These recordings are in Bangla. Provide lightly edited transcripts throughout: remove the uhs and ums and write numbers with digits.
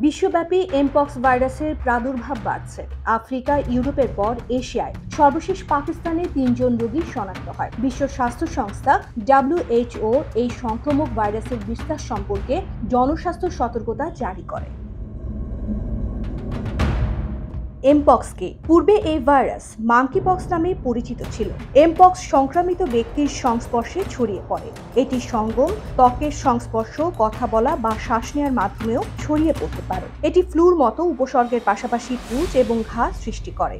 বিশ্বব্যাপী এমপক্স ভাইরাসের প্রাদুর্ভাব বাড়ছে। আফ্রিকা, ইউরোপের পর এশিয়ায় সর্বশেষ পাকিস্তানে ৩ জন রোগী শনাক্ত হয়। বিশ্ব স্বাস্থ্য সংস্থা WHO এই সংক্রামক ভাইরাসের বিস্তার সম্পর্কে জনস্বাস্থ্য সতর্কতা জারি করে। এমপক্স কি? পূর্বে এই ভাইরাস মাঙ্কিপক্স নামে পরিচিত ছিল। এমপক্স সংক্রামিত ব্যক্তির সংস্পর্শে ছড়িয়ে পড়ে। এটি সঙ্গম, ত্বকের সংস্পর্শ, কথা বলা বা শ্বাস নেওয়ার মাধ্যমেও ছড়িয়ে পড়তে পারে। এটি ফ্লুর মতো উপসর্গের পাশাপাশি পুঁজ এবং ঘা সৃষ্টি করে।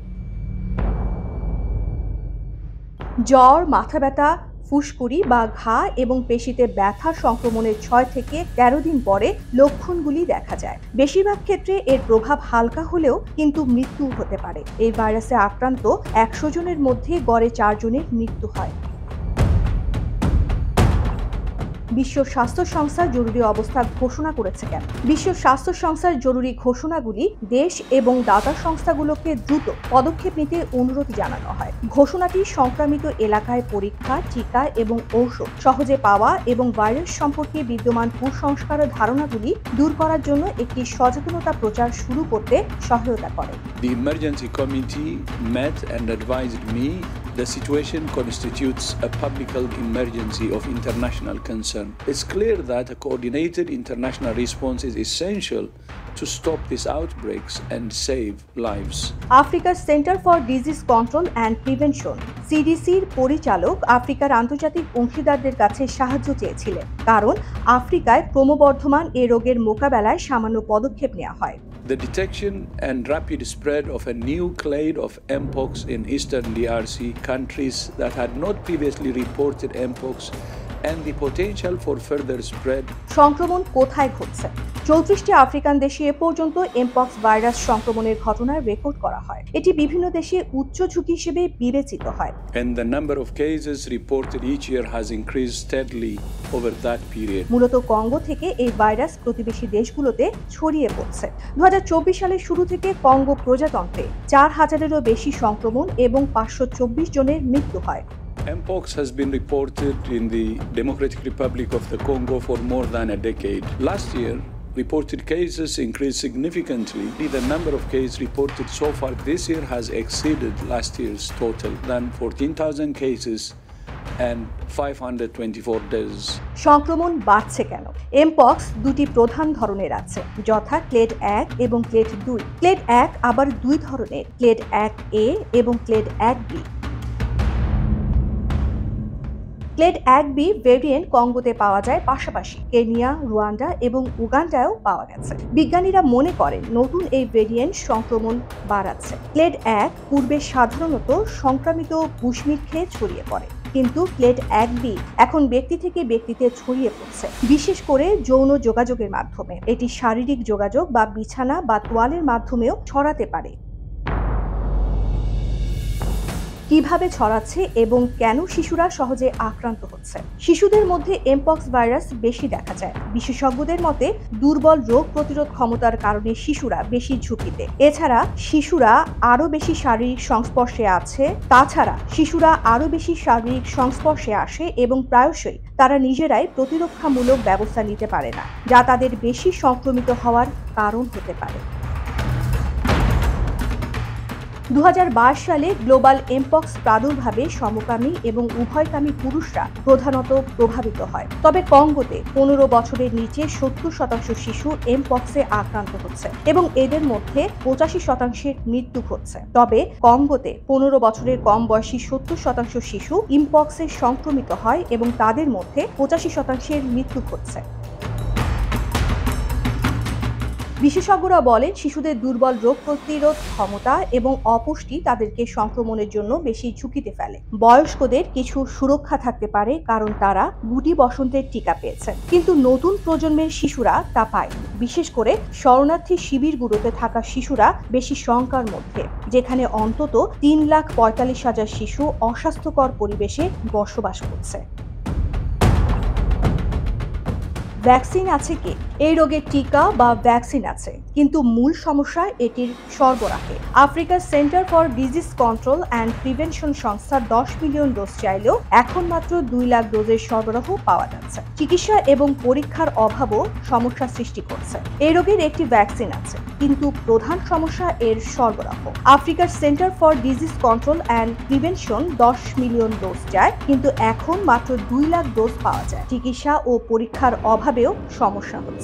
জ্বর, মাথা ব্যথা, ফুসকুড়ি বা ঘা এবং পেশিতে ব্যথা সংক্রমণের ৬ থেকে ১৩ দিন পরে লক্ষণগুলি দেখা যায়। বেশিরভাগ ক্ষেত্রে এর প্রভাব হালকা হলেও কিন্তু মৃত্যু হতে পারে। এই ভাইরাসে আক্রান্ত ১০০ জনের মধ্যে গড়ে ৪ জনের মৃত্যু হয়। বিশ্ব স্বাস্থ্য সংস্থা জরুরি অবস্থা ঘোষণা করেছে কেন? বিশ্ব স্বাস্থ্য সংস্থার জরুরি ঘোষণাগুলি দেশ এবং দাতা সংস্থাগুলোকে দ্রুত পদক্ষেপ নিতে অনুরোধ জানানো হয়। ঘোষণাটি সংক্রামিত এলাকায় পরীক্ষা, টিকা এবং ঔষধ সহজে পাওয়া এবং ভাইরাস সম্পর্কে বিদ্যমান কুসংস্কার ও ধারণাগুলি দূর করার জন্য একটি সচেতনতা প্রচার শুরু করতে সহায়তা করে। The emergency committee met and advised me the situation constitutes a public health emergency of international concern. It's clear that a coordinated international response is essential to stop these outbreaks and save lives. আফ্রিকার centre for disease control and prevention CDCর পরিচালক আফ্রিকার আন্তর্জাতিক অংশীদারদের কাছে সাহায্য চেয়েছিলেন, কারণ আফ্রিকায় ক্রমবর্ধমান এ রোগের মোকাবেলায় সামান্য পদক্ষেপ নেওয়া হয়। The detection and rapid spread of a new clade of mpox in eastern DRC countries that had not previously reported mpox and the potential for further spread. সংক্রমণ কোথায় ঘটছে? 34টি আফ্রিকান দেশে এ পর্যন্ত এমপক্স ভাইরাস সংক্রমণের ঘটনার রেকর্ড করা হয়। এটি বিভিন্ন দেশে উচ্চ ঝুঁকি হিসেবে বিবেচিত হয়। And the number of cases reported each year has increased steadily over that period. মূলত কঙ্গো থেকে এই ভাইরাস প্রতিবেশী দেশগুলোতে ছড়িয়ে পড়ছে। 2024 সালের শুরু থেকে কঙ্গো প্রজাতন্ত্রে 4000-এরও বেশি সংক্রমণ এবং 524 জনের মৃত্যু হয়। Mpox has been reported in the Democratic Republic of the Congo for more than a decade. Last year, reported cases increased significantly. The number of cases reported so far this year has exceeded last year's total, than 14,000 cases and 524 deaths. সংক্রমণ বাড়ছে কেন? এমপক্স দুটি প্রধান ধরনের আছে, যথা ক্লেড 1 এবং ক্লেড 2। ক্লেড 1 আবার দুই ধরনের, ক্লেড 1A এবং clade 1B। Clade 1B variant কঙ্গোতে পাওয়া যায়, পাশাপাশি কেনিয়া, রুয়ান্ডা এবং উগান্ডায়ও পাওয়া গেছে। বিজ্ঞানীরা মনে করেন নতুন এই ভেরিয়েন্ট সংক্রমণ বাড়াচ্ছে। ক্লেড 1 পূর্বে সাধারণত সংক্রামিত বুশমিট খেয়ে ছড়িয়ে পড়ে, কিন্তু ক্লেড 1B এখন ব্যক্তি থেকে ব্যক্তিতে ছড়িয়ে পড়ছে, বিশেষ করে যৌন যোগাযোগের মাধ্যমে। এটি শারীরিক যোগাযোগ বা বিছানা বা তোয়ালের মাধ্যমেও ছড়াতে পারে। কিভাবে ছড়াচ্ছে এবং কেন শিশুরা সহজে আক্রান্ত হচ্ছে? শিশুদের মধ্যে এমপক্স ভাইরাস বেশি দেখা যায়। বিশেষজ্ঞদের মতে দুর্বল রোগ প্রতিরোধ ক্ষমতার কারণে শিশুরা বেশি ঝুঁকিতে। এছাড়া শিশুরা আরো বেশি শারীরিক সংস্পর্শে আছে। তাছাড়া শিশুরা আরো বেশি শারীরিক সংস্পর্শে আসে এবং প্রায়শই তারা নিজেরাই প্রতিরক্ষামূলক ব্যবস্থা নিতে পারে না, যা তাদের বেশি সংক্রমিত হওয়ার কারণ হতে পারে। 2022 সালে গ্লোবাল এমপক্স প্রাদুর্ভাবে সমকামী এবং উভয়কামী পুরুষরা প্রধানত প্রভাবিত হয়। তবে কঙ্গোতে 15 বছরের নিচে 70% শিশু এমপক্সে আক্রান্ত হচ্ছে এবং এদের মধ্যে 85% মৃত্যু ঘটছে। তবে কঙ্গোতে 15 বছরের কম বয়সী 70% শিশু এমপক্সে সংক্রমিত হয় এবং তাদের মধ্যে 85% মৃত্যু ঘটছে। বিশেষজ্ঞরা বলেন শিশুদের দুর্বল রোগ প্রতিরোধ ক্ষমতা এবং অপুষ্টি তাদেরকে সংক্রমণের জন্য বেশি ঝুঁকিতে ফেলে। বয়স্কদের কিছু সুরক্ষা থাকতে পারে, কারণ তারা গুটি বসন্তের টিকা পেয়েছেন, কিন্তু নতুন প্রজন্মের শিশুরা তা পায়নি। বিশেষ করে শরণার্থী শিবিরগুলোতে থাকা শিশুরা বেশি শঙ্কার মধ্যে, যেখানে অন্তত 3,45,000 শিশু অস্বাস্থ্যকর পরিবেশে বসবাস করছে। ভ্যাকসিন আছে কি? এই রোগের টিকা বা ভ্যাকসিন আছে, কিন্তু মূল সমস্যা এটির সরবরাহে। আফ্রিকার centre for disease control and prevention সংস্থা 10 মিলিয়ন ডোজ চাইলেও এখন মাত্র 2 লাখ ডোজের সরবরাহ পাওয়া যাচ্ছে। চিকিৎসা এবং পরীক্ষার অভাবও সমস্যা সৃষ্টি করছে। এই রোগের একটি ভ্যাকসিন আছে, কিন্তু প্রধান সমস্যা এর সরবরাহ। আফ্রিকার centre for disease control and prevention 10 million dose চায়, কিন্তু এখন মাত্র 2 লাখ ডোজ পাওয়া যায়। চিকিৎসা ও পরীক্ষার অভাবেও সমস্যা হচ্ছে।